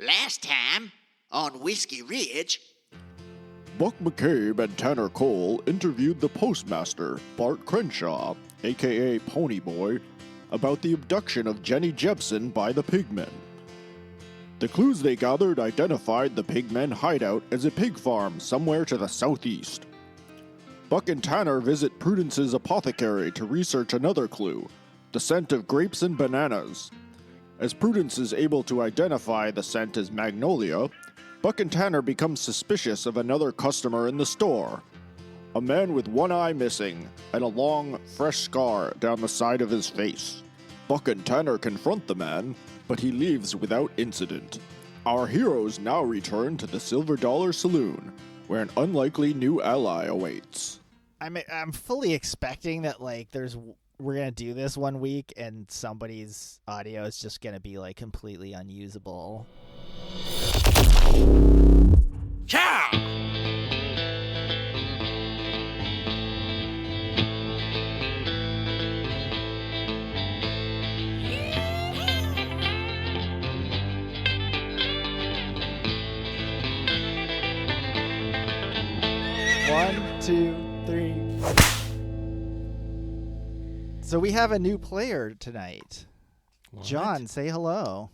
Last time, on Whiskey Ridge, Buck McCabe and Tanner Cole interviewed the postmaster, Bart Crenshaw, aka Ponyboy, about the abduction of Jenny Jepson by the pigmen. The clues they gathered identified the pigmen hideout as a pig farm somewhere to the southeast. Buck and Tanner visit Prudence's apothecary to research another clue, the scent of grapes and bananas. As Prudence is able to identify the scent as magnolia, Buck and Tanner become suspicious of another customer in the store. A man with one eye missing and a long, fresh scar down the side of his face. Buck and Tanner confront the man, but he leaves without incident. Our heroes now return to the Silver Dollar Saloon, where an unlikely new ally awaits. I'm fully expecting that we're gonna do this one week and somebody's audio is just gonna be completely unusable. Chow! One, two, three. So we have a new player tonight. What? John, say hello.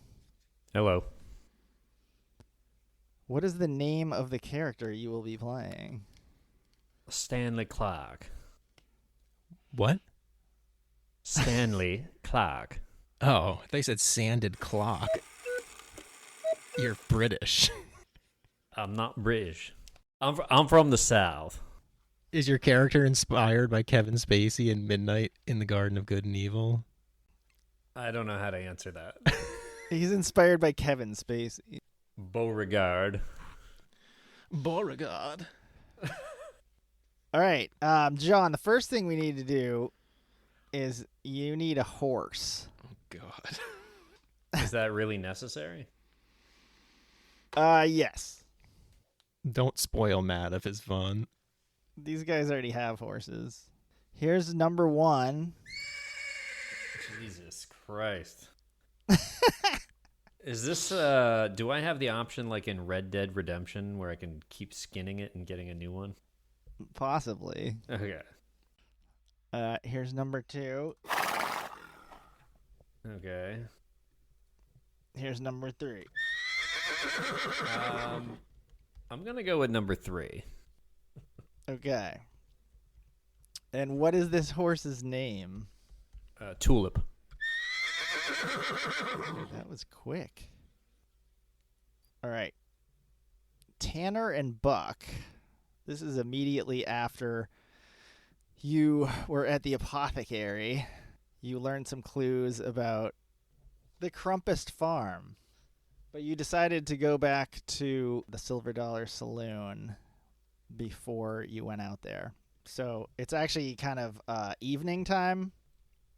Hello. What is the name of the character you will be playing? Stanley Clark. What? Stanley Clark. Oh, they said sanded clock. You're British. I'm not British. I'm from the South. Is your character inspired by Kevin Spacey in Midnight in the Garden of Good and Evil? I don't know how to answer that. He's inspired by Kevin Spacey. Beauregard. Beauregard. All right, John, the first thing we need to do is you need a horse. Oh, God. Is that really necessary? Yes. Don't spoil Matt of his fun. These guys already have horses. Here's number one. Jesus Christ. Is this, do I have the option like in Red Dead Redemption where I can keep skinning it and getting a new one? Possibly. Okay. Here's number two. Okay. Here's number three. I'm going to go with number 3. Okay. And what is this horse's name? Tulip. That was quick. All right. Tanner and Buck. This is immediately after you were at the apothecary. You learned some clues about the Crumpest Farm. But you decided to go back to the Silver Dollar Saloon before you went out there. So it's actually kind of evening time.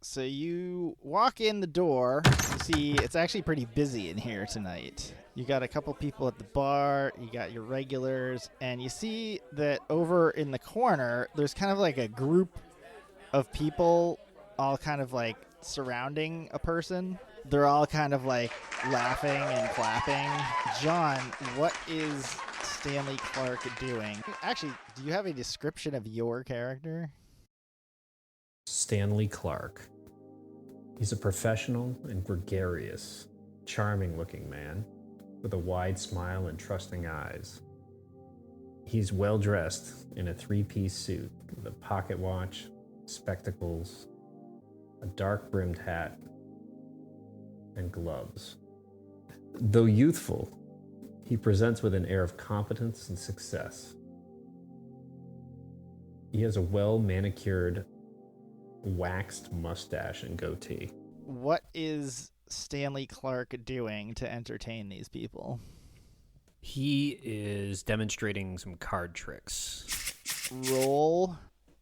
So you walk in the door. You see it's actually pretty busy in here tonight. You got a couple people at the bar. You got your regulars. And you see that over in the corner, there's kind of like a group of people all kind of like surrounding a person. They're all kind of like laughing and clapping. John, what is Stanley Clark doing? Actually, do you have a description of your character? Stanley Clark. He's a professional and gregarious, charming-looking man with a wide smile and trusting eyes. He's well-dressed in a 3-piece suit with a pocket watch, spectacles, a dark-brimmed hat, and gloves. Though youthful, he presents with an air of competence and success. He has a well-manicured, waxed mustache and goatee. What is Stanley Clark doing to entertain these people? He is demonstrating some card tricks. Roll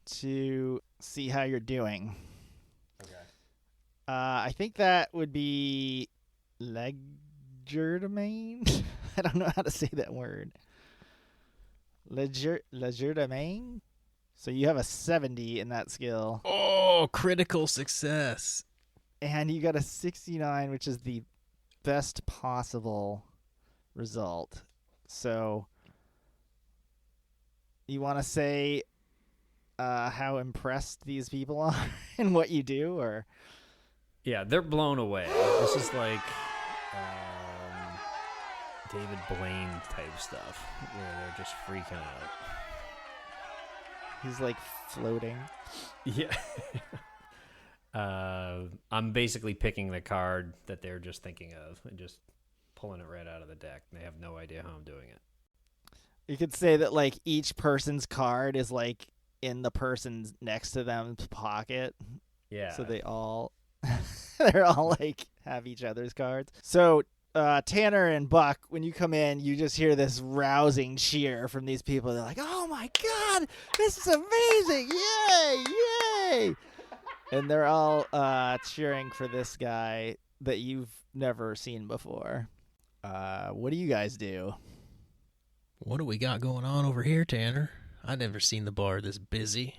to see how you're doing. Okay. I think that would be Legerdemain. I don't know how to say that word. Legerdemain? So you have a 70 in that skill. Oh, critical success. And you got a 69, which is the best possible result. So, you want to say how impressed these people are and what you do, or? Yeah, they're blown away. This is like David Blaine type stuff, where they're just freaking out. He's like floating. Yeah. I'm basically picking the card that they're just thinking of and just pulling it right out of the deck. They have no idea how I'm doing it. You could say that like each person's card is like in the person next to them's pocket. Yeah. So they're all like have each other's cards. So Tanner and Buck, when you come in, you just hear this rousing cheer from these people. They're like, "Oh my God, this is amazing! Yay, yay!" And they're all cheering for this guy that you've never seen before. What do you guys do? What do we got going on over here, Tanner? I never seen the bar this busy.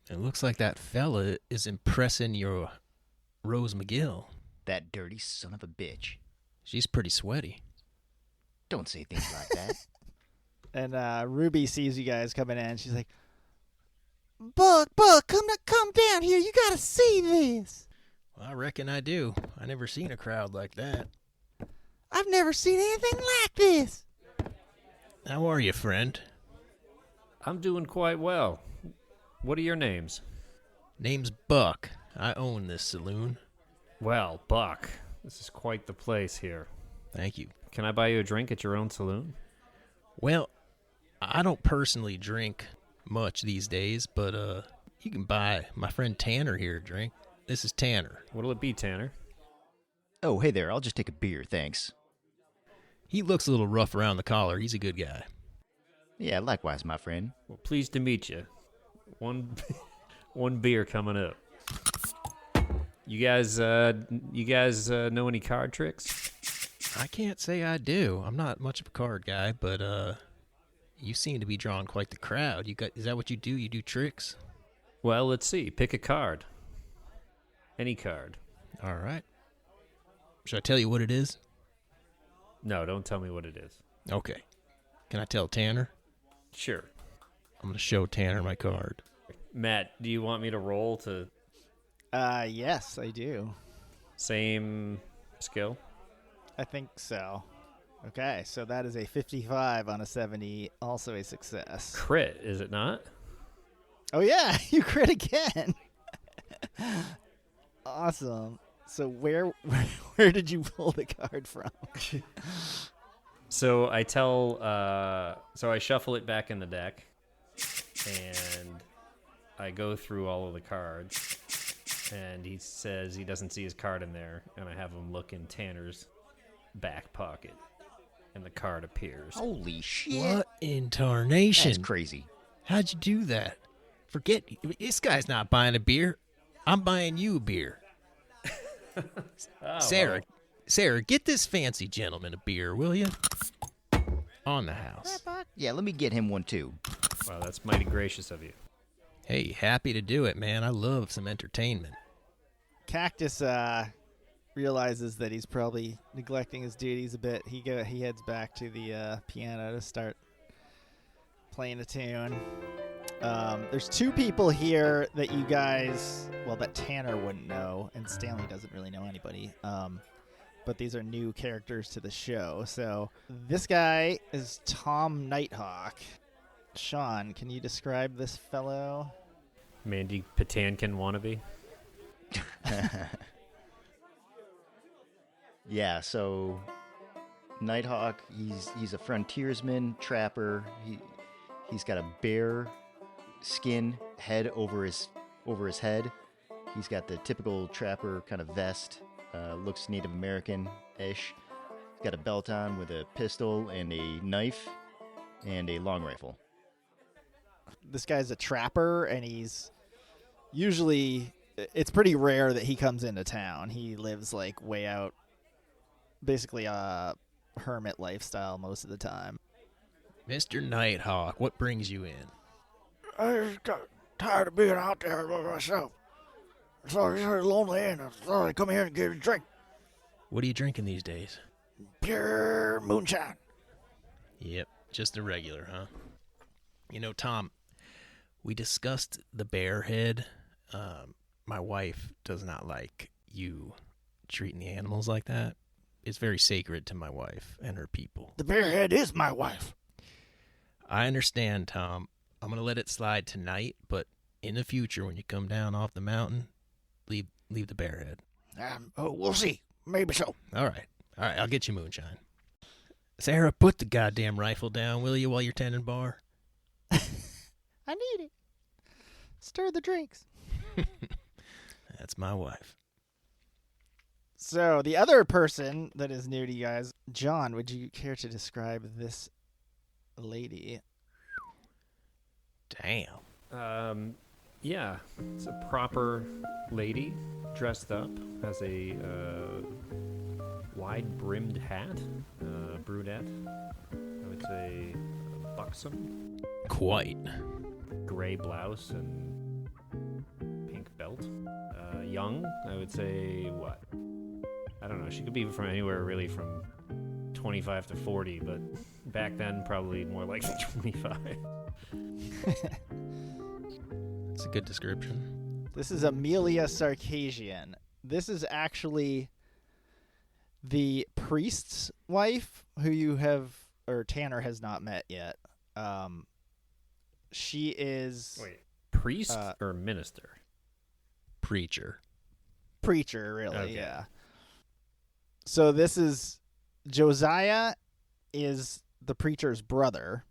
It looks like that fella is impressing your Rose McGill. That dirty son of a bitch. She's pretty sweaty. Don't say things like that. And Ruby sees you guys coming in. She's like, Buck, come down here. You gotta see this. Well, I reckon I do. I never seen a crowd like that. I've never seen anything like this. How are you, friend? I'm doing quite well. What are your names? Name's Buck. I own this saloon. Well, Buck, this is quite the place here. Thank you. Can I buy you a drink at your own saloon? Well, I don't personally drink much these days, but you can buy my friend Tanner here a drink. This is Tanner. What'll it be, Tanner? Oh, hey there. I'll just take a beer, thanks. He looks a little rough around the collar. He's a good guy. Yeah, likewise, my friend. Well, pleased to meet you. One beer coming up. You guys know any card tricks? I can't say I do. I'm not much of a card guy, but you seem to be drawing quite the crowd. Is that what you do? You do tricks? Well, let's see. Pick a card. Any card. All right. Should I tell you what it is? No, don't tell me what it is. Okay. Can I tell Tanner? Sure. I'm going to show Tanner my card. Matt, do you want me to roll to Yes, I do. same skill? I think so. Okay, so that is a 55 on a 70, also a success. Crit, is it not? Oh yeah, you crit again. Awesome. So where did you pull the card from? So I so I shuffle it back in the deck, and I go through all of the cards, and he says he doesn't see his card in there, and I have him look in Tanner's back pocket, and the card appears. Holy shit. What in tarnation? That's crazy. How'd you do that? Forget, this guy's not buying a beer. I'm buying you a beer. Oh, Sarah, get this fancy gentleman a beer, will you? On the house. Yeah, let me get him one too. Wow, that's mighty gracious of you. Hey, happy to do it, man. I love some entertainment. Cactus realizes that he's probably neglecting his duties a bit. He heads back to the piano to start playing a tune. There's two people here that you guys, well, that Tanner wouldn't know, and Stanley doesn't really know anybody. But these are new characters to the show. So this guy is Tom Nighthawk. Sean, can you describe this fellow? Mandy Patinkin wannabe. Yeah, so Nighthawk, he's a frontiersman, trapper. He's got a bear skin head over his head. He's got the typical trapper kind of vest. Looks Native American-ish. He's got a belt on with a pistol and a knife and a long rifle. This guy's a trapper, and he's usually, it's pretty rare that he comes into town. He lives like way out, basically a hermit lifestyle most of the time. Mr. Nighthawk, what brings you in? I just got tired of being out there by myself. So I was very lonely, and I thought I'd come here and get a drink. What are you drinking these days? Pure moonshine. Yep, just a regular, huh? You know, Tom, we discussed the bear head. My wife does not like you treating the animals like that. It's very sacred to my wife and her people. The bearhead is my wife. I understand, Tom. I'm going to let it slide tonight, but in the future, when you come down off the mountain, leave the bear head. We'll see. Maybe so. All right, I'll get you moonshine. Sarah, put the goddamn rifle down, will you, while you're tending bar? I need it. Stir the drinks. That's my wife. So the other person that is new to you guys, John, would you care to describe this lady? Damn. Yeah, it's a proper lady dressed up, has a wide-brimmed hat, brunette. I would say buxom. Quite. Gray blouse and pink belt. Young, I would say, what? I don't know. She could be from anywhere really from 25 to 40, but back then probably more like 25. That's a good description. This is Amelia Sarkisian. This is actually the priest's wife who you have, or Tanner has not met yet. She is... Wait, priest or minister? Preacher. Preacher, really, Okay. yeah. So this is... Josiah is the preacher's brother.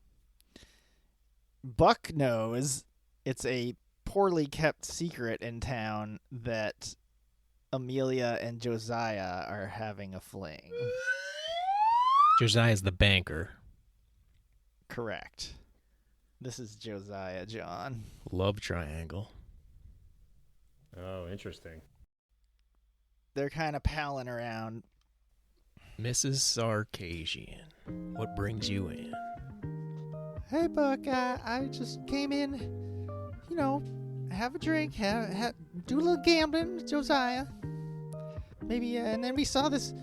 Buck knows it's a poorly kept secret in town that Amelia and Josiah are having a fling. Josiah's the banker. Correct. This is Josiah, John. Love triangle. Oh, interesting. They're kind of palling around. Mrs. Sarkisian, what brings you in? Hey, Buck, I just came in, you know, have a drink, do a little gambling with Josiah. Maybe, and then we saw this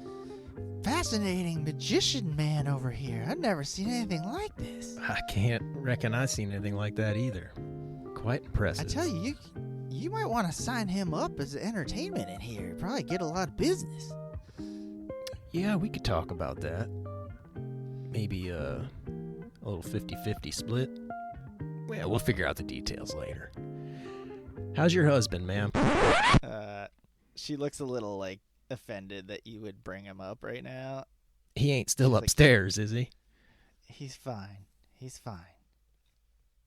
fascinating magician man over here. I've never seen anything like this. I can't reckon I've seen anything like that either. Quite impressive. I tell you, you might want to sign him up as entertainment in here. Probably get a lot of business. Yeah, we could talk about that. Maybe a little 50-50 split. Well, we'll figure out the details later. How's your husband, ma'am? She looks a little, like, offended that you would bring him up right now. He ain't still She's like, upstairs, is he? He's fine. He's fine.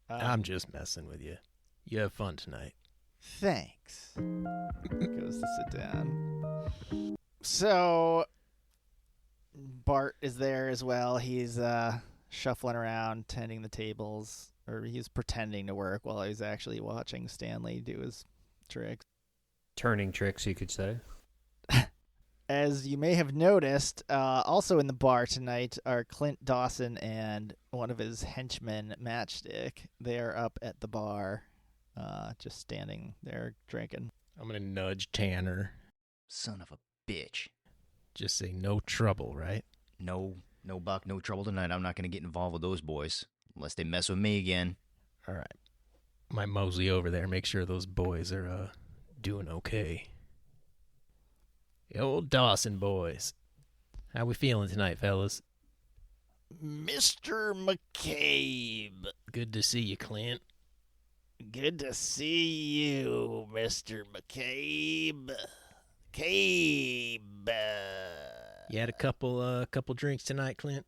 I'm just messing with you. You have fun tonight. Thanks. Goes to sit down. So, Bart is there as well. He's shuffling around, tending the tables, or he's pretending to work while he's actually watching Stanley do his tricks. Turning tricks, you could say. As you may have noticed, also in the bar tonight are Clint Dawson and one of his henchmen, Matchstick. They are up at the bar, just standing there drinking. I'm going to nudge Tanner. Son of a bitch. Just say no trouble, right? No, Buck, no trouble tonight. I'm not going to get involved with those boys unless they mess with me again. All right. Might mosey over there, make sure those boys are doing okay. The old Dawson boys. How we feeling tonight, fellas? Mr. McCabe. Good to see you, Clint. Good to see you, Mr. McCabe. Cabe. You had a couple drinks tonight, Clint?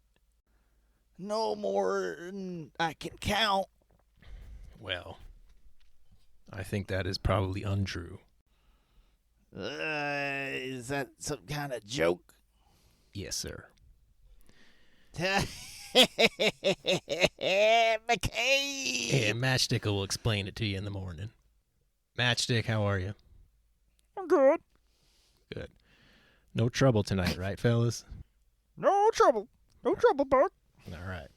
No more than I can count. Well, I think that is probably untrue. Is that some kind of joke? Yes, sir. McCabe. Yeah, Matchstick will explain it to you in the morning. Matchstick, how are you? I'm good. Good. No trouble tonight, right, fellas? No trouble. No trouble, Buck. All right.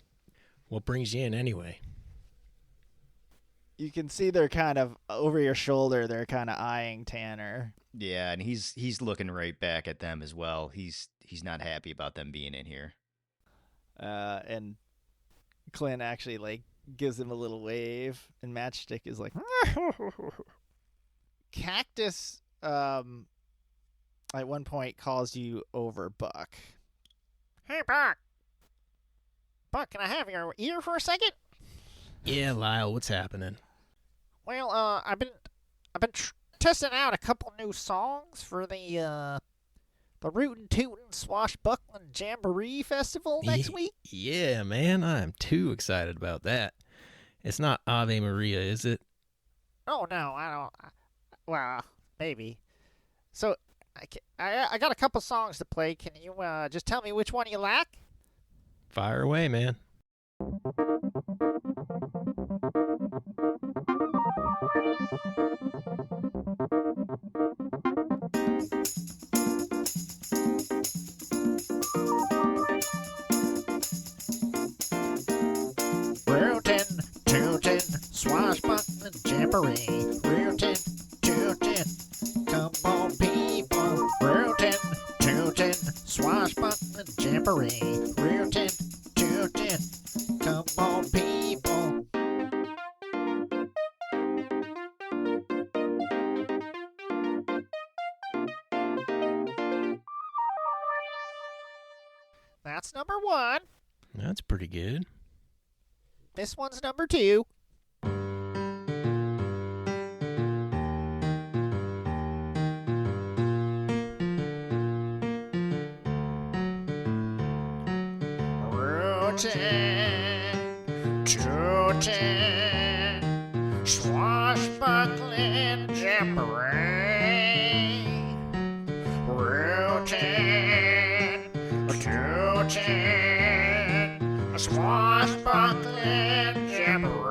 What brings you in anyway? You can see they're kind of over your shoulder. They're kind of eyeing Tanner. Yeah, and he's looking right back at them as well. He's not happy about them being in here. And Clint actually like gives him a little wave, and Matchstick is like, Cactus. At one point calls you over Buck. Hey, Buck. Buck, can I have your ear for a second? Yeah, Lyle, what's happening? Well, I've been testing out a couple new songs for the Rootin' Tootin' Swashbuckling Jamboree Festival next week. Yeah, man, I'm too excited about that. It's not Ave Maria, is it? Oh no, I don't. Well, maybe. So, I got a couple songs to play. Can you just tell me which one you like? Fire away, man. Rootin', tootin', swashbuckling jamboree. Rootin', tootin', come on people. Rootin', tootin', swashbuckling jamboree. Rootin', tootin', come on people. That's number one. That's pretty good. This one's number two. Rootin', tootin', swashbuckling jamboree. Rootin', tootin', swashbuckling jamboree.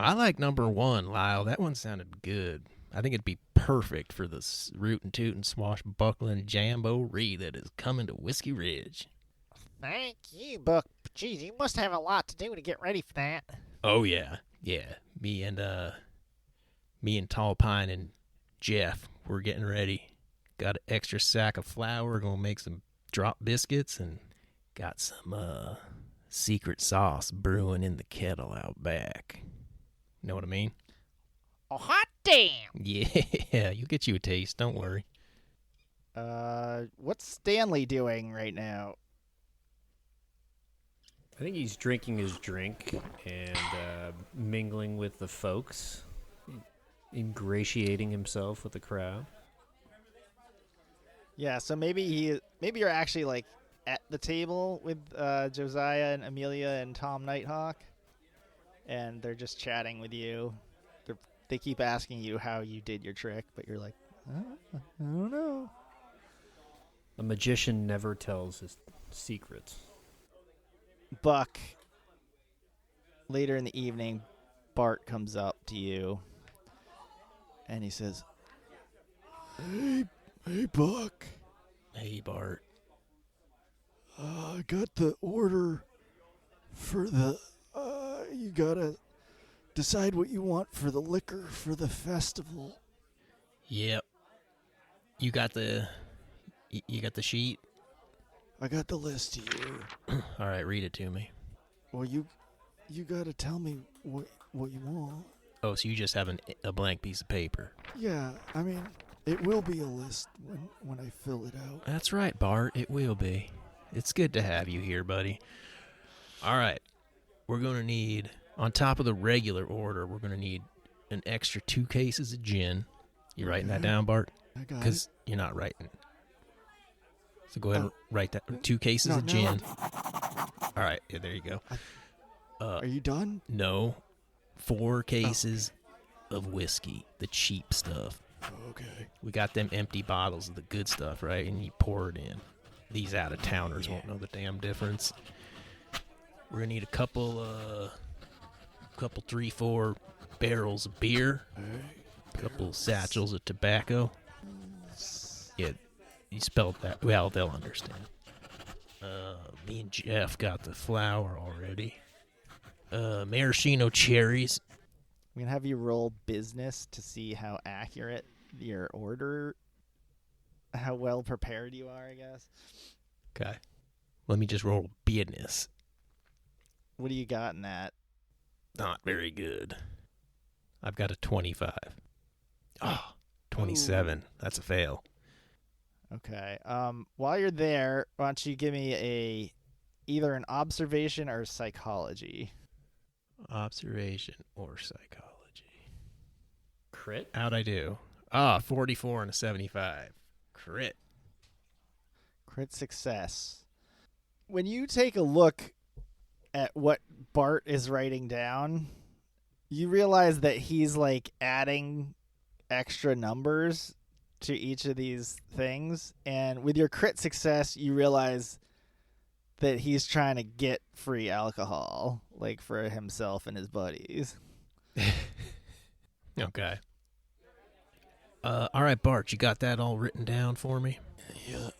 I like number one, Lyle. That one sounded good. I think it'd be perfect for the rootin' tootin' swashbuckling jamboree that is coming to Whiskey Ridge. Thank you, Buck. Geez, you must have a lot to do to get ready for that. Oh yeah. Me and Tall Pine and Jeff, we're getting ready. Got an extra sack of flour, gonna make some drop biscuits, and got some secret sauce brewing in the kettle out back. Know what I mean? Oh, hot damn! Yeah, you'll get you a taste, don't worry. What's Stanley doing right now? I think he's drinking his drink and mingling with the folks, ingratiating himself with the crowd. Yeah, so maybe you're actually like at the table with Josiah and Amelia and Tom Nighthawk, and they're just chatting with you. They keep asking you how you did your trick, but you're like, I don't know. A magician never tells his secrets. Buck, later in the evening, Bart comes up to you, and he says, Hey, Buck. Hey, Bart. I got the order for the, you gotta decide what you want for the liquor for the festival. Yep. You got the sheet? I got the list here. All right, read it to me. Well, you gotta tell me what you want. Oh, so you just have a blank piece of paper. Yeah, I mean, it will be a list when I fill it out. That's right, Bart. It will be. It's good to have you here, buddy. All right. We're going to need, on top of the regular order, we're going to need an extra 2 cases of gin. You writing that down, Bart? I got it. Because you're not writing. So go ahead and write that. 2 cases of gin. All right. Yeah, there you go. Are you done? No. 4 cases of whiskey, the cheap stuff. Okay. We got them empty bottles of the good stuff, right? And you pour it in. These out-of-towners won't know the damn difference. We're gonna need a couple, 3, 4 barrels of beer, a couple satchels of tobacco. Yeah, you spelled that. Well, they'll understand. Me and Jeff got the flour already. Maraschino cherries. I'm gonna have you roll business to see how accurate your order, how well prepared you are, I guess. Okay. Let me just roll business. What do you got in that? Not very good. I've got a 25. Oh, 27. That's a fail. Okay. While you're there, why don't you give me either an observation or psychology? Observation or psychology. Crit? How'd I do? 44 and a 75. Crit. Crit success. When you take a look at what Bart is writing down, you realize that he's like adding extra numbers to each of these things, and with your crit success you realize that he's trying to get free alcohol, like for himself and his buddies. Okay. All right, Bart, you got that all written down for me? Yeah.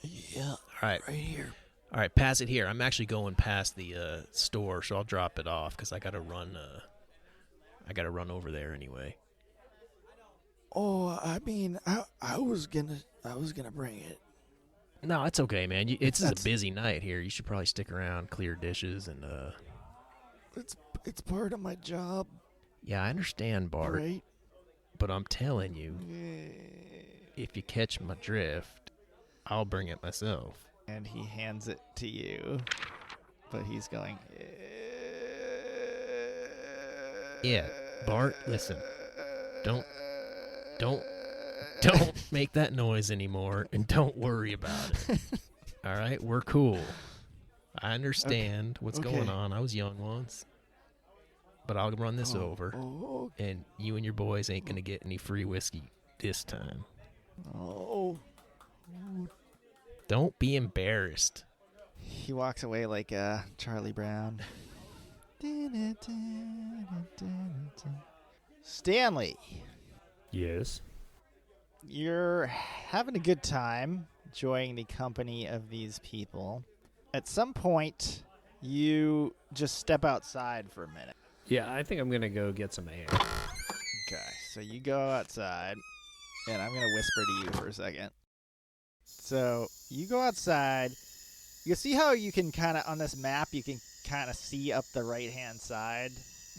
All right. Right here. All right, pass it here. I'm actually going past the store, so I'll drop it off because I gotta run. I gotta run over there anyway. Oh, I mean, I was gonna bring it. No, it's okay, man. It's a busy night here. You should probably stick around, clear dishes, and It's part of my job, yeah, I understand, Bart. right? But I'm telling you, if you catch my drift, I'll bring it myself. And he hands it to you, but he's going, Yeah, Bart, listen. Don't make that noise anymore, and don't worry about it. All right, we're cool. I understand what's Okay. going on. I was young once. But I'll run this over, and you and your boys ain't gonna get any free whiskey this time. Oh. Don't be embarrassed. he walks away like Charlie Brown. Stanley, Yes. you're having a good time enjoying the company of these people. At some point, you just step outside for a minute. Yeah, I think I'm going to go get some air. Okay, so you go outside, and I'm going to whisper to you for a second. So you go outside. You see how you can kind of, on this map, you can kind of see up the right-hand side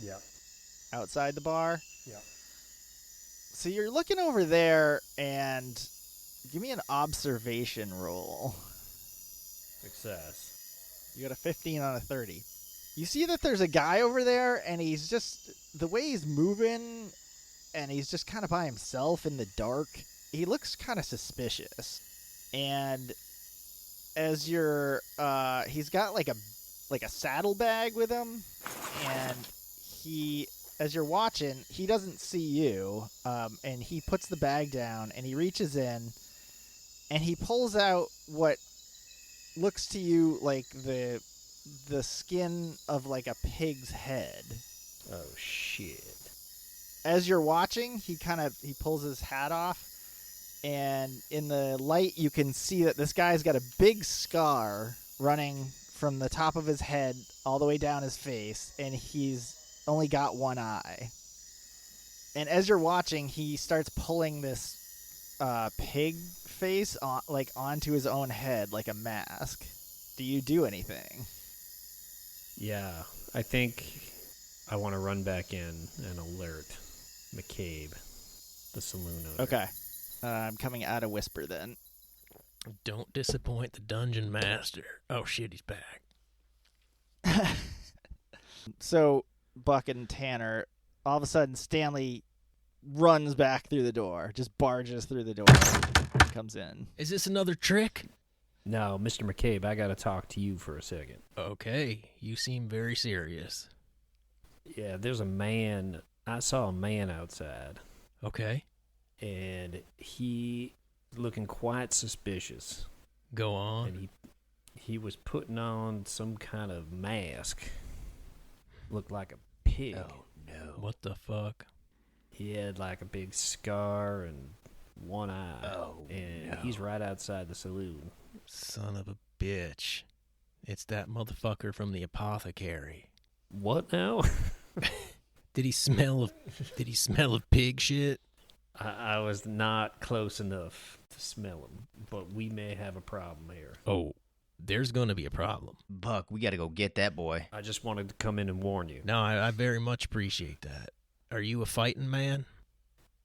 Yeah. outside the bar? Yeah. So you're looking over there, and give me an observation roll. Success. You got a 15 on a 30. You see that there's a guy over there, and he's just, the way he's moving, and he's just kind of by himself in the dark, he looks kind of suspicious. And as you're, he's got like a saddlebag with him, and as you're watching, he doesn't see you, and he puts the bag down, and he reaches in, and he pulls out what looks to you like the skin of like a pig's head. Oh, shit. As you're watching, he pulls his hat off, and in the light you can see that this guy's got a big scar running from the top of his head all the way down his face, and he's only got one eye. And as you're watching, he starts pulling this pig face onto his own head like a mask. Do you do anything? Yeah, I think I want to run back in and alert McCabe, the saloon owner. Okay. I'm coming out of whisper then. Don't disappoint the dungeon master. Oh shit, he's back. So, Buck and Tanner, all of a sudden, Stanley runs back through the door, just barges through the door, comes in. Is this another trick? No, Mr. McCabe, I got to talk to you for a second. Okay, you seem very serious. Yeah, there's a man. I saw a man outside, Okay, and he looking quite suspicious. go on. And he was putting on some kind of mask. Looked like a pig. Oh no. What the fuck? He had like a big scar and one eye. Oh, and no. he's right outside the saloon. Son of a bitch. It's that motherfucker from the apothecary. What now? Did he smell of pig shit? I was not close enough to smell him, but we may have a problem here. Oh, there's gonna be a problem. Buck, we gotta go get that boy. I just wanted to come in and warn you. No, I very much appreciate that. Are you a fighting man?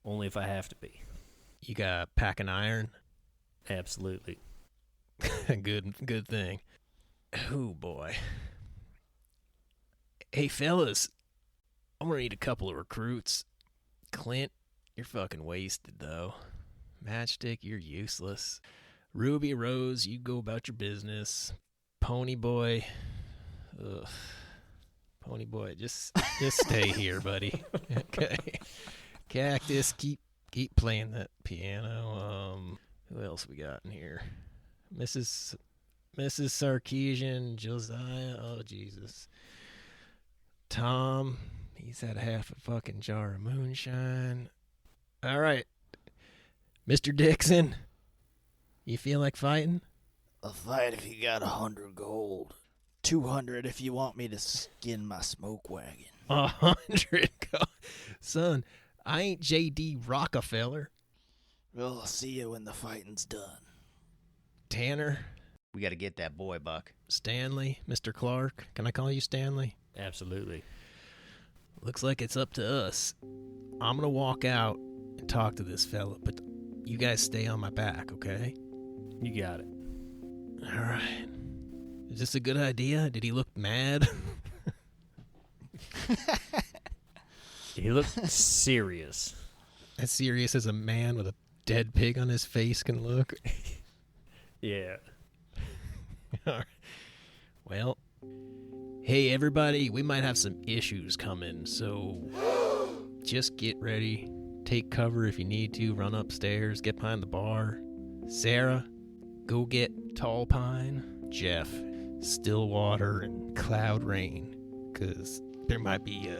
Only if I have to be. You got a pack of iron? Absolutely. Good thing. Oh boy. Hey fellas, I'm gonna need a couple of recruits. Clint, you're fucking wasted though. Matchstick, you're useless. Ruby Rose, you go about your business. Pony Boy, ugh. Pony Boy, just stay here, buddy. Okay. Cactus, keep playing that piano. Who else we got in here? Mrs. Sarkeesian, Josiah, oh Jesus. Tom, he's had half a fucking jar of moonshine. All right. Mr. Dixon, you feel like fighting? I'll fight if you got 100 gold. 200 if you want me to skin my smoke wagon. 100. Son, I ain't J.D. Rockefeller. Well, I'll see you when the fighting's done. Tanner, We gotta get that boy, Buck. Stanley, Mr. Clark. Can I call you Stanley? Absolutely. Looks like it's up to us. I'm gonna walk out and talk to this fella, but you guys stay on my back, okay? You got it. All right. Is this a good idea? Did he look mad? He looked serious. As serious as a man with a dead pig on his face can look? Yeah. All right. Well, hey everybody, we might have some issues coming, so just get ready. Take cover if you need to. Run upstairs. Get behind the bar. Sarah, go get Tall Pine, Jeff, Stillwater, and Cloud Rain, because there might be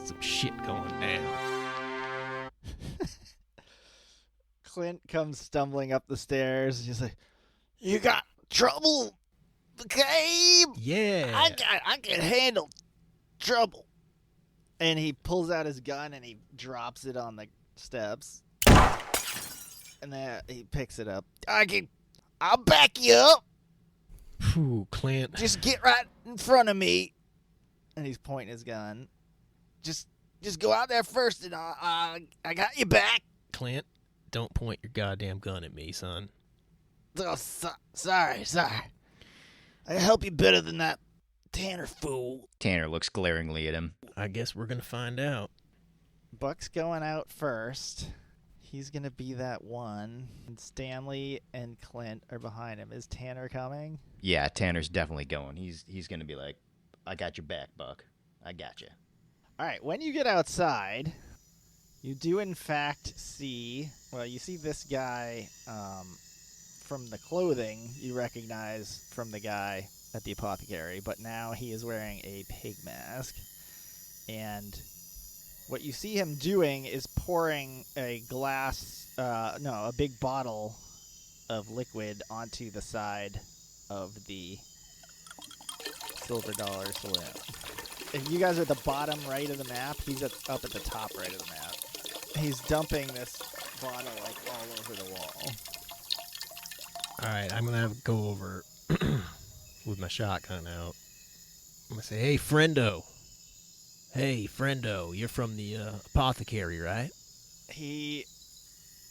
some shit going down. Clint comes stumbling up the stairs. He's like, "You got trouble, McCabe? Yeah. I can handle trouble." And he pulls out his gun and he drops it on the steps. And then he picks it up. I'll back you up. Phew, Clint. Just get right in front of me. And he's pointing his gun. Just go out there first, and I got you back. Clint, don't point your goddamn gun at me, son. Oh, sorry. I can help you better than that Tanner fool. Tanner looks glaringly at him. I guess we're gonna find out. Buck's going out first. He's going to be that one. And Stanley and Clint are behind him. Is Tanner coming? Yeah, Tanner's definitely going. He's gonna be like, I got your back, Buck. I got you. All right, when you get outside, you do in fact see, well, you see this guy from the clothing you recognize from the guy at the apothecary, but now he is wearing a pig mask. And what you see him doing is pouring a big bottle of liquid onto the side of the Silver Dollar Saloon. If you guys are at the bottom right of the map, he's up at the top right of the map. He's dumping this bottle like all over the wall. All right, I'm gonna have to go over with my shotgun out. I'm gonna say, "Hey, friendo. Hey, friendo. You're from the apothecary, right?" He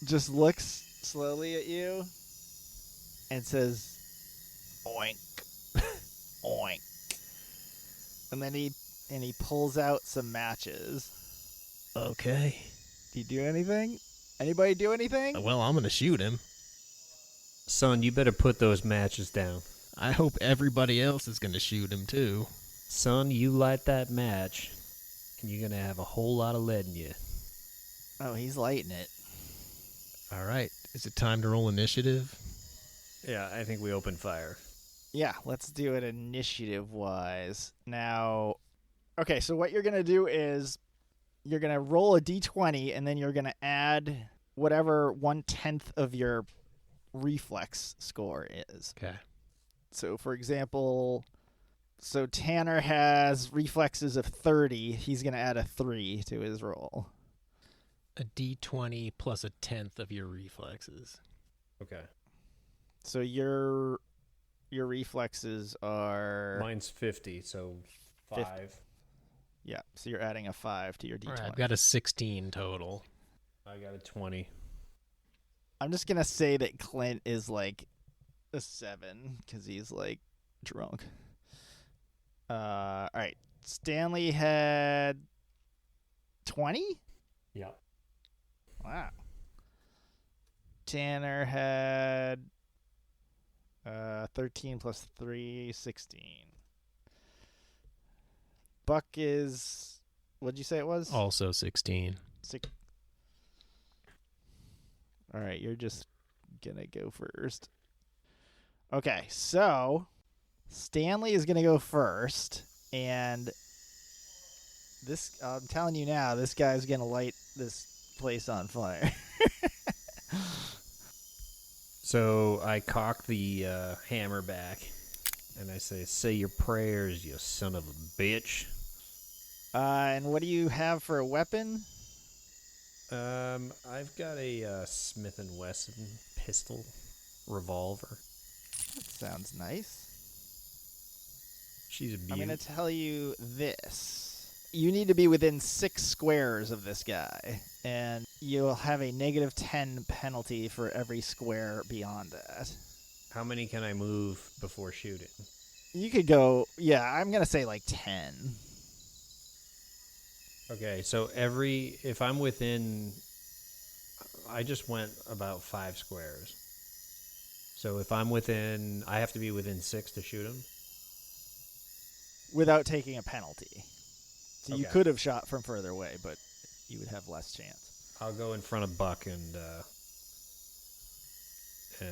just looks slowly at you and says, "Oink, oink," and then he pulls out some matches. Okay. Do you do anything? Anybody do anything? Well, I'm gonna shoot him. Son, you better put those matches down. I hope everybody else is gonna shoot him too. Son, you light that match, And you're going to have a whole lot of lead in you. Oh, he's lighting it. All right. Is it time to roll initiative? Yeah, I think we open fire. Yeah, let's do it initiative-wise. Now, okay, so what you're going to do is you're going to roll a d20, and then you're going to add whatever 1/10 of your reflex score is. Okay. So, for example, Tanner has reflexes of 30. He's going to add a 3 to his roll. A d20 plus a 10th of your reflexes. Okay. So your reflexes are... Mine's 50, so 5. Yeah, so you're adding a 5 to your d20. All right, I've got a 16 total. I got a 20. I'm just going to say that Clint is like a 7 because he's like drunk. All right. Stanley had 20? Yeah. Wow. Tanner had 13 plus 3, 16. Buck is... What'd you say it was? Also 16. All right, you're just going to go first. Okay, so Stanley is going to go first, and this, I'm telling you now, this guy's going to light this place on fire. So I cock the hammer back, and I say your prayers, you son of a bitch. And what do you have for a weapon? I've got a Smith & Wesson pistol revolver. That sounds nice. She's a beaut. I'm going to tell you this. You need to be within 6 squares of this guy, and you'll have a negative 10 penalty for every square beyond that. How many can I move before shooting? You could go, yeah, I'm going to say like 10. Okay, so if I'm within, I just went about 5 squares. So if I'm within, I have to be within 6 to shoot him? Without taking a penalty. So you Okay. could have shot from further away, but you would have less chance. I'll go in front of Buck and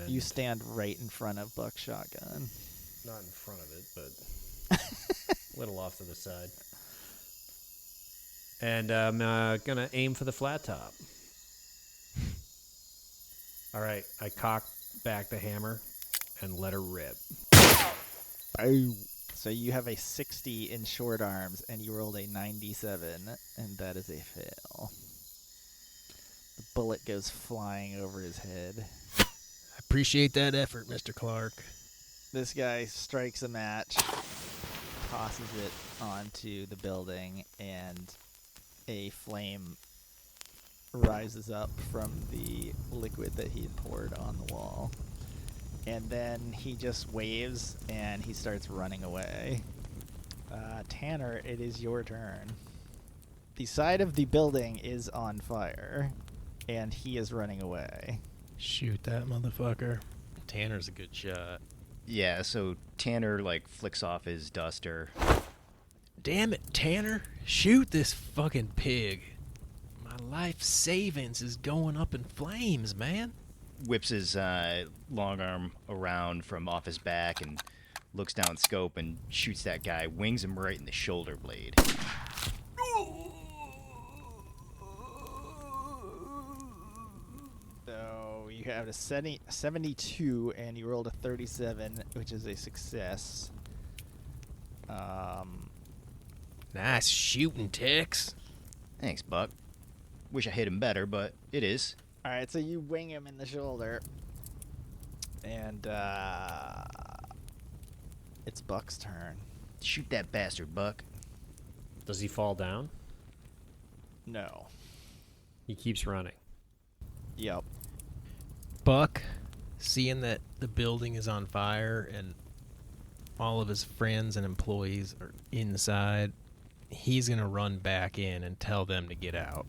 You stand right in front of Buck's shotgun. not in front of it, but a little off to the side. And I'm going to aim for the flat top. All right, I cock back the hammer and let her rip. So you have a 60 in short arms, and you rolled a 97, and that is a fail. The bullet goes flying over his head. I appreciate that effort, Mr. Clark. This guy strikes a match, tosses it onto the building, and a flame rises up from the liquid that he had poured on the wall. And then he just waves, and he starts running away. Tanner, it is your turn. The side of the building is on fire, and he is running away. Shoot that motherfucker. Tanner's a good shot. Yeah, so Tanner, like, flicks off his duster. Damn it, Tanner. Shoot this fucking pig. My life savings is going up in flames, man. Whips his long arm around from off his back and looks down scope and shoots that guy, wings him right in the shoulder blade. So you have a 72, and you rolled a 37, which is a success. Nice shooting, Tex. Thanks, Buck. Wish I hit him better, but it is. All right, so you wing him in the shoulder, and it's Buck's turn. Shoot that bastard, Buck. Does he fall down? No. He keeps running. Yep. Buck, seeing that the building is on fire and all of his friends and employees are inside, he's going to run back in and tell them to get out.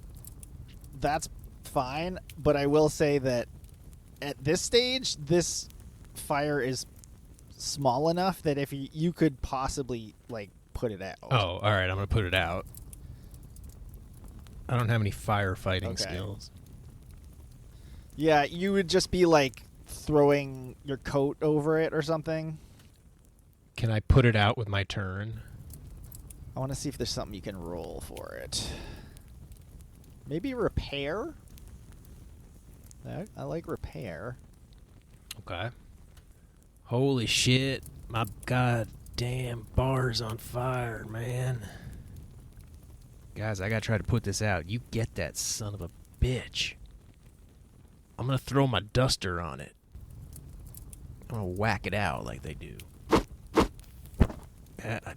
That's fine, but I will say that at this stage, this fire is small enough that if you could possibly, like, put it out. Oh, all right, I'm going to put it out. I don't have any firefighting Okay. skills. Yeah, you would just be like throwing your coat over it or something. Can I put it out with my turn? I want to see if there's something you can roll for it. Maybe repair? I like repair. Okay. Holy shit. My goddamn bar's on fire, man. Guys, I gotta try to put this out. You get that son of a bitch. I'm gonna throw my duster on it. I'm gonna whack it out like they do.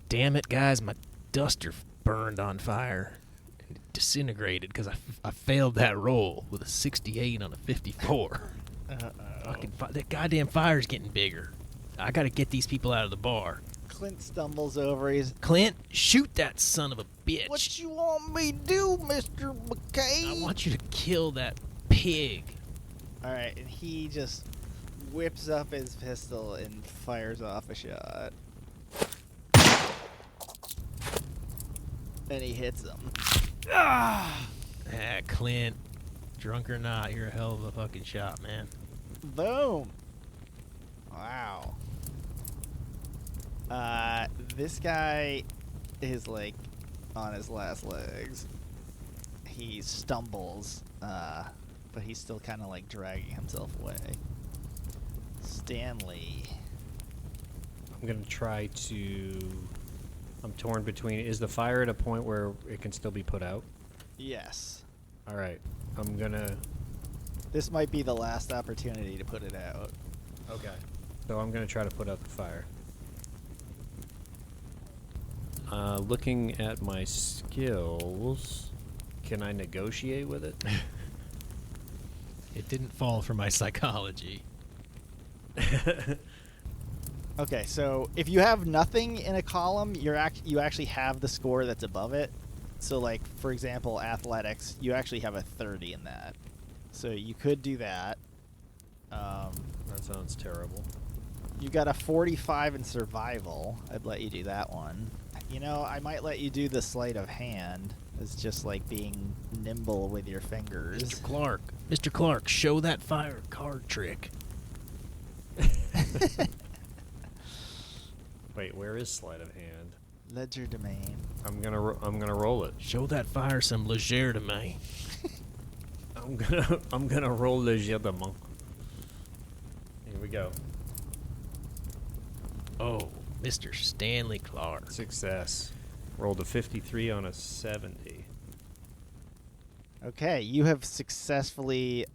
Damn it, guys. My duster burned on fire. And disintegrated because I failed that roll with a 68 on a 54. Fucking that goddamn fire's getting bigger. I gotta get these people out of the bar. Clint stumbles over. He's, Clint, shoot that son of a bitch. What you want me to do, Mr. McKay? I want you to kill that pig. all right, and he just whips up his pistol and fires off a shot. And he hits him. Clint, drunk or not, you're a hell of a fucking shot, man. Boom. Wow. This guy is like on his last legs. He stumbles, but he's still kind of like dragging himself away. Stanley. I'm going to try to... I'm torn between... Is the fire at a point where it can still be put out? Yes. All right. I'm going to... This might be the last opportunity to put it out. Okay. So I'm going to try to put out the fire. Looking at my skills, can I negotiate with it? It didn't fall for my psychology. Okay, so if you have nothing in a column, you actually have the score that's above it. So, like, for example, athletics, you actually have a 30 in that. So you could do that. That sounds terrible. You got a 45 in survival. I'd let you do that one. You know, I might let you do the sleight of hand. It's just like being nimble with your fingers. Mr. Clark, show that fire card trick. Wait, where is sleight of hand? Legerdemain. I'm gonna roll it. Show that fire some Legerdemain. I'm gonna roll Legerdemain. Here we go. Oh, Mr. Stanley Clark. Success. Rolled a 53 on a 70. Okay, you have successfully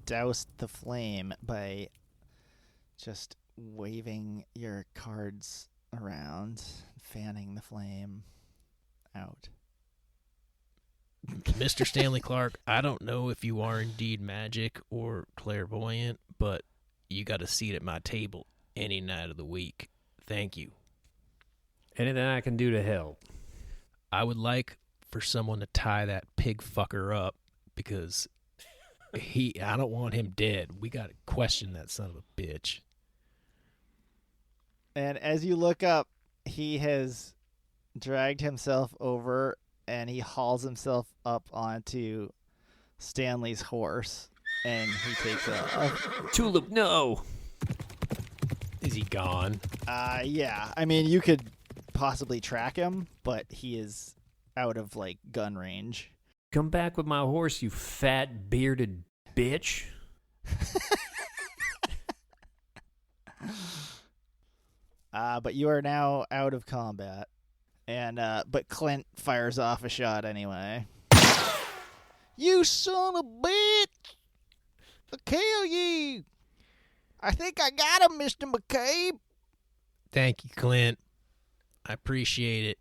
doused the flame by just waving your cards around, fanning the flame out. Mr. Stanley Clark, I don't know if you are indeed magic or clairvoyant, but you got a seat at my table any night of the week. Thank you. Anything I can do to help? I would like for someone to tie that pig fucker up because I don't want him dead. We got to question that son of a bitch. And as you look up, he has dragged himself over and he hauls himself up onto Stanley's horse and he takes off. Tulip, no! Is he gone? Yeah. I mean, you could possibly track him, but he is out of, like, gun range. Come back with my horse, you fat, bearded bitch. But you are now out of combat. And, but Clint fires off a shot anyway. You son of a bitch! I'll kill you! I think I got him, Mr. McCabe. Thank you, Clint. I appreciate it.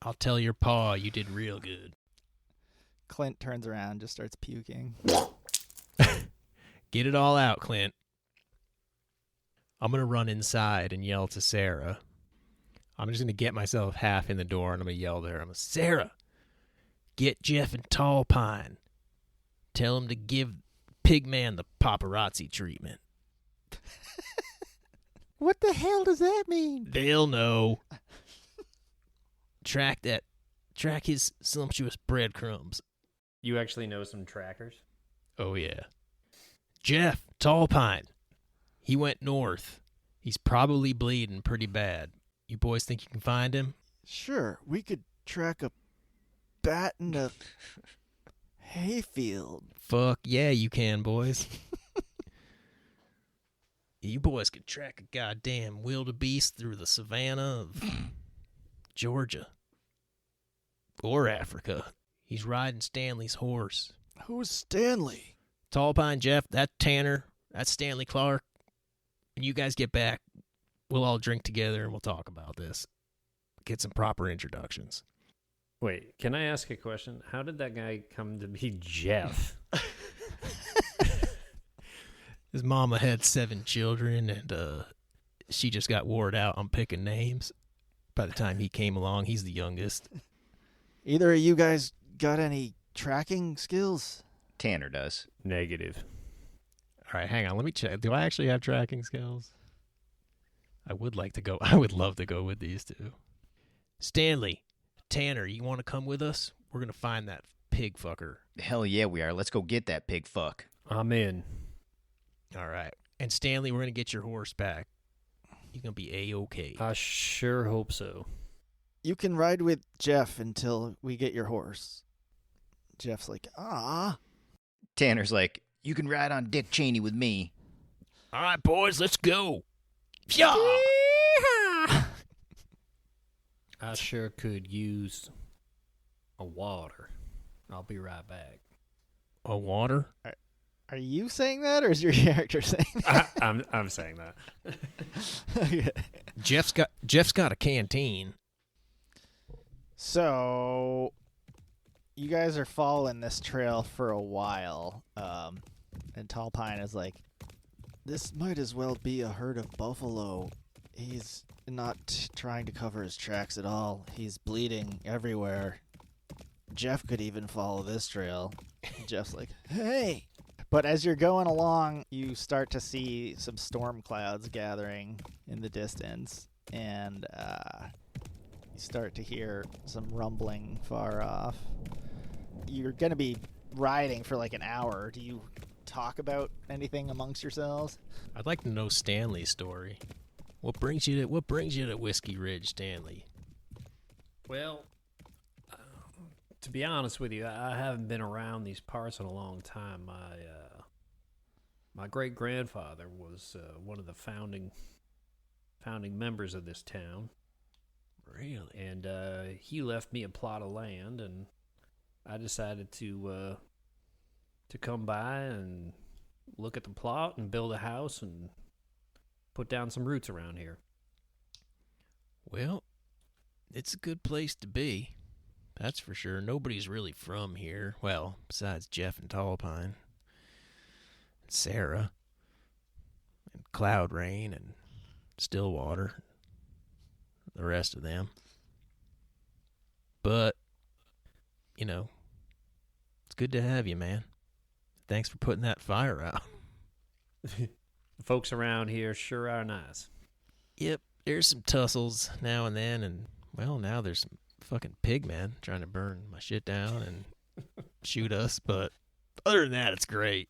I'll tell your pa you did real good. Clint turns around and just starts puking. Get it all out, Clint. I'm going to run inside and yell to Sarah. I'm just going to get myself half in the door and I'm going to yell there. I'm going to, Sarah, get Jeff and Tall Pine. Tell him to give Pigman the paparazzi treatment. What the hell does that mean? They'll know. Track his sumptuous breadcrumbs. You actually know some trackers? Oh, yeah. Jeff, Tall Pine. He went north. He's probably bleeding pretty bad. You boys think you can find him? Sure, we could track a bat in a hayfield. Fuck yeah, you can, boys. You boys could track a goddamn wildebeest through the savannah of Georgia. Or Africa. He's riding Stanley's horse. Who's Stanley? Tall Pine Jeff, that's Tanner, that's Stanley Clark. When you guys get back, we'll all drink together and we'll talk about this. Get some proper introductions. Wait, can I ask a question? How did that guy come to be Jeff? His mama had 7 children, and she just got wore out on picking names. By the time he came along, he's the youngest. Either of you guys got any tracking skills? Tanner does. Negative. All right, hang on. Let me check. Do I actually have tracking skills? I would love to go with these two. Stanley, Tanner, you want to come with us? We're going to find that pig fucker. Hell yeah, we are. Let's go get that pig fuck. I'm in. All right. And Stanley, we're going to get your horse back. You're going to be A-okay. I sure hope so. You can ride with Jeff until we get your horse. Jeff's like, Tanner's like, you can ride on Dick Cheney with me. All right, boys, let's go. Yeah. I sure could use a water. I'll be right back. A water? Are you saying that, or is your character saying that? I'm saying that. Okay. Jeff's got a canteen. So, you guys are following this trail for a while, and Tall Pine is like, this might as well be a herd of buffalo. He's not trying to cover his tracks at all. He's bleeding everywhere. Jeff could even follow this trail. Jeff's like, hey! But as you're going along, you start to see some storm clouds gathering in the distance, and you start to hear some rumbling far off. You're going to be riding for like an hour. Do you talk about anything amongst yourselves? I'd like to know Stanley's story. What brings you to Whiskey Ridge, Stanley? Well, to be honest with you, I haven't been around these parts in a long time. My great grandfather was one of the founding members of this town. Really? And he left me a plot of land, and I decided to come by and look at the plot and build a house and put down some roots around here. Well, it's a good place to be. That's for sure. Nobody's really from here. Well, besides Jeff and Tall Pine. And Sarah. And Cloud Rain and Stillwater. The rest of them. But, you know, it's good to have you, man. Thanks for putting that fire out. The folks around here sure are nice. Yep, there's some tussles now and then, and, well, now there's some fucking pigmen trying to burn my shit down and shoot us, but other than that, it's great.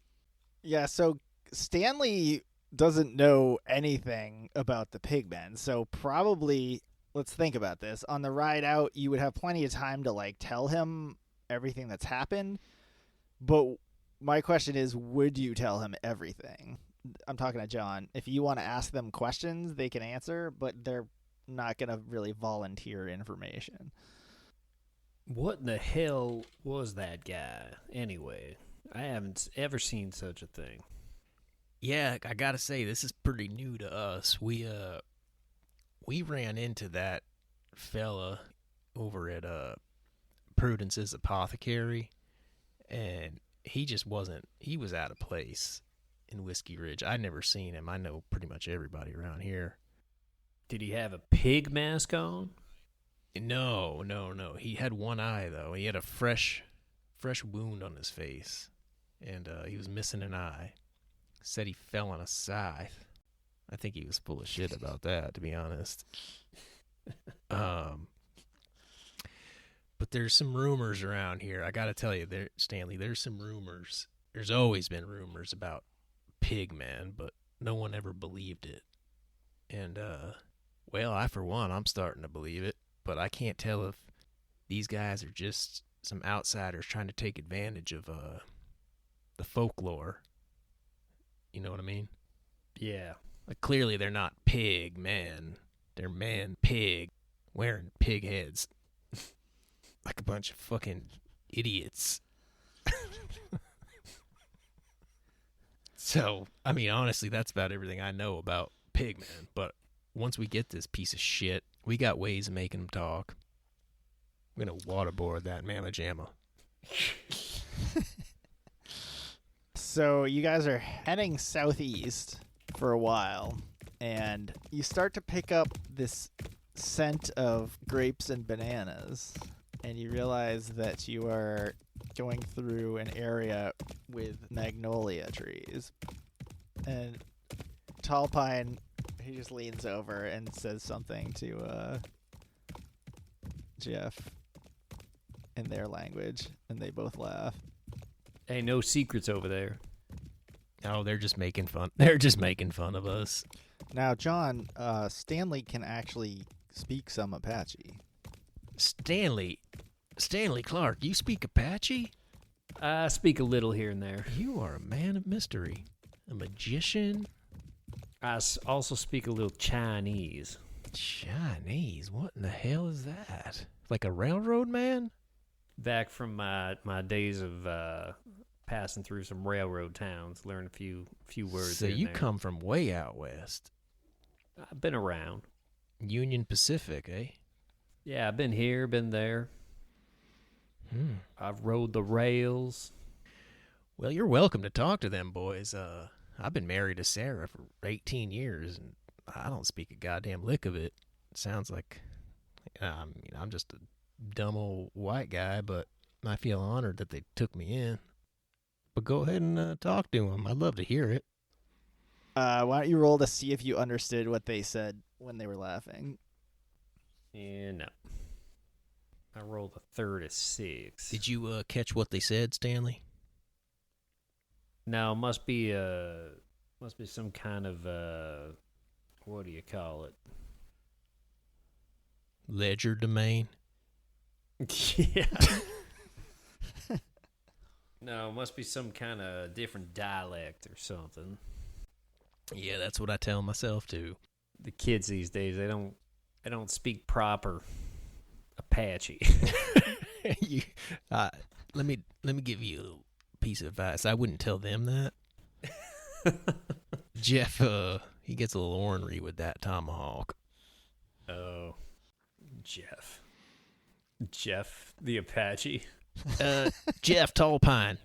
Yeah, so Stanley doesn't know anything about the pigmen, so probably, let's think about this. On the ride out, you would have plenty of time to, like, tell him everything that's happened, but my question is, would you tell him everything? I'm talking to John. If you want to ask them questions, they can answer, but they're not going to really volunteer information. What in the hell was that guy, anyway? I haven't ever seen such a thing. Yeah, I gotta say, this is pretty new to us. We ran into that fella over at Prudence's Apothecary, and he just wasn't, he was out of place in Whiskey Ridge. I'd never seen him. I know pretty much everybody around here. Did he have a pig mask on? No. He had one eye, though. He had a fresh wound on his face, and he was missing an eye. Said he fell on a scythe. I think he was full of shit about that, to be honest. But But there's some rumors around here. I gotta tell you, Stanley, there's some rumors. There's always been rumors about Pigman, but no one ever believed it. And, well, I, for one, I'm starting to believe it, but I can't tell if these guys are just some outsiders trying to take advantage of, the folklore. You know what I mean? Yeah. Like, clearly they're not pig men. They're man-pig wearing pig heads. Like a bunch of fucking idiots. So, I mean, honestly, that's about everything I know about Pigman. But once we get this piece of shit, we got ways of making him talk. I'm going to waterboard that mamma jamma. So you guys are heading southeast for a while, and you start to pick up this scent of grapes and bananas, and you realize that you are going through an area with magnolia trees. And Tall Pine, he just leans over and says something to Jeff in their language, and they both laugh. Ain't no secrets over there. Oh, they're just making fun. They're just making fun of us. Now, John, Stanley can actually speak some Apache. Stanley Clark, you speak Apache? I speak a little here and there. You are a man of mystery. A magician? I also speak a little Chinese. Chinese? What in the hell is that? Like a railroad man? Back from my days of passing through some railroad towns, learned a few words. So here and you there. come from way out west. I've been around. Union Pacific, eh? Yeah, I've been here, been there. I've rode the rails. Well, you're welcome to talk to them boys. I've been married to Sarah for 18 years, and I don't speak a goddamn lick of it. It sounds like, I mean, I'm just a dumb old white guy, but I feel honored that they took me in. But go ahead and talk to them. I'd love to hear it. Why don't you roll to see if you understood what they said when they were laughing? And no. I rolled a third of 6. Did you catch what they said, Stanley? No, must be some kind of what do you call it? Legerdemain? Yeah. No, must be some kind of different dialect or something. Yeah, that's what I tell myself too. The kids these days, they don't speak proper Apache. Let me give you a little piece of advice. I wouldn't tell them that. Jeff, he gets a little ornery with that tomahawk. Oh, Jeff the Apache. Jeff Tall Pine,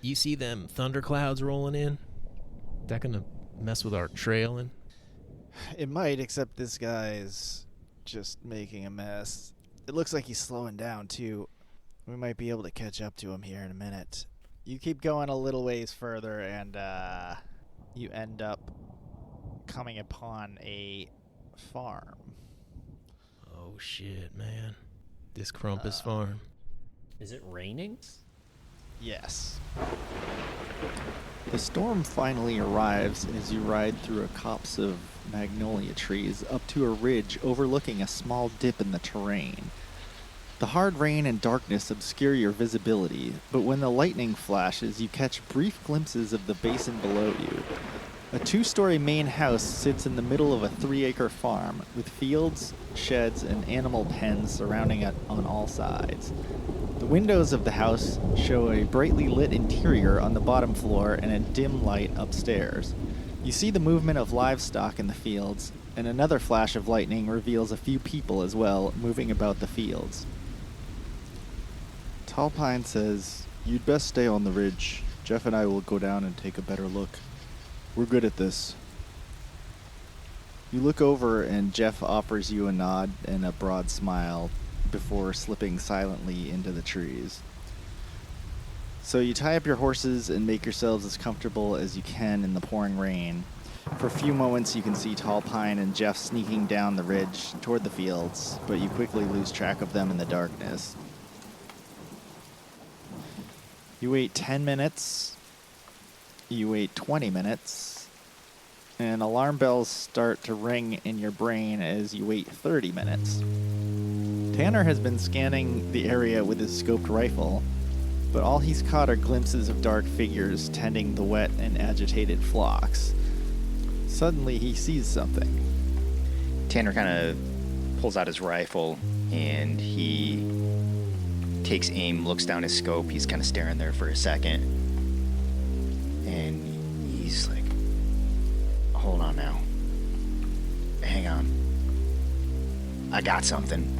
you see them thunderclouds rolling in? That gonna mess with our trailing? It might, except this guy's just making a mess. It looks like he's slowing down, too. We might be able to catch up to him here in a minute. You keep going a little ways further, and you end up coming upon a farm. Oh, shit, man. This Crumpus farm. Is it raining? Yes. The storm finally arrives as you ride through a copse of magnolia trees up to a ridge overlooking a small dip in the terrain. The hard rain and darkness obscure your visibility, but when the lightning flashes, you catch brief glimpses of the basin below you. A 2-story main house sits in the middle of a 3-acre farm, with fields, sheds, and animal pens surrounding it on all sides. The windows of the house show a brightly lit interior on the bottom floor and a dim light upstairs. You see the movement of livestock in the fields, and another flash of lightning reveals a few people as well moving about the fields. Tall Pine says, "You'd best stay on the ridge. Jeff and I will go down and take a better look. We're good at this." You look over and Jeff offers you a nod and a broad smile before slipping silently into the trees. So you tie up your horses and make yourselves as comfortable as you can in the pouring rain. For a few moments you can see Tall Pine and Jeff sneaking down the ridge toward the fields, but you quickly lose track of them in the darkness. You wait 10 minutes. You wait 20 minutes. And alarm bells start to ring in your brain as you wait 30 minutes. Tanner has been scanning the area with his scoped rifle, but all he's caught are glimpses of dark figures tending the wet and agitated flocks. Suddenly he sees something. Tanner kind of pulls out his rifle and he takes aim, looks down his scope. He's kind of staring there for a second. And he's like, hold on now. Hang on. I got something.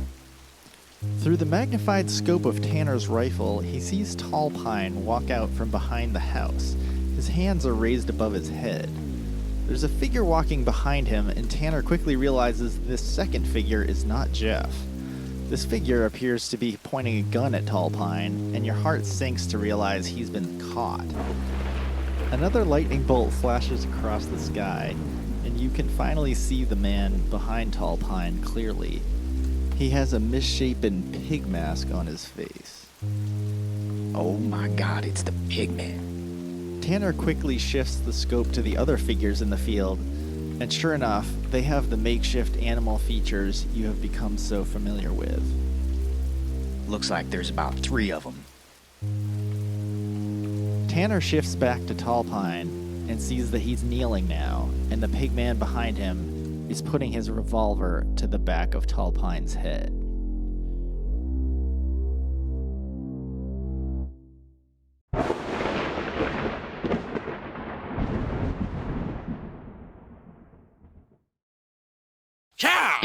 Through the magnified scope of Tanner's rifle, he sees Tall Pine walk out from behind the house. His hands are raised above his head. There's a figure walking behind him, and Tanner quickly realizes this second figure is not Jeff. This figure appears to be pointing a gun at Tall Pine, and your heart sinks to realize he's been caught. Another lightning bolt flashes across the sky, and you can finally see the man behind Tall Pine clearly. He has a misshapen pig mask on his face. Oh my god, it's the pigman. Tanner quickly shifts the scope to the other figures in the field, and sure enough, they have the makeshift animal features you have become so familiar with. Looks like there's about 3 of them. Tanner shifts back to Tall Pine and sees that he's kneeling now, and the pigman behind him is putting his revolver to the back of Tall Pine's head. Cow!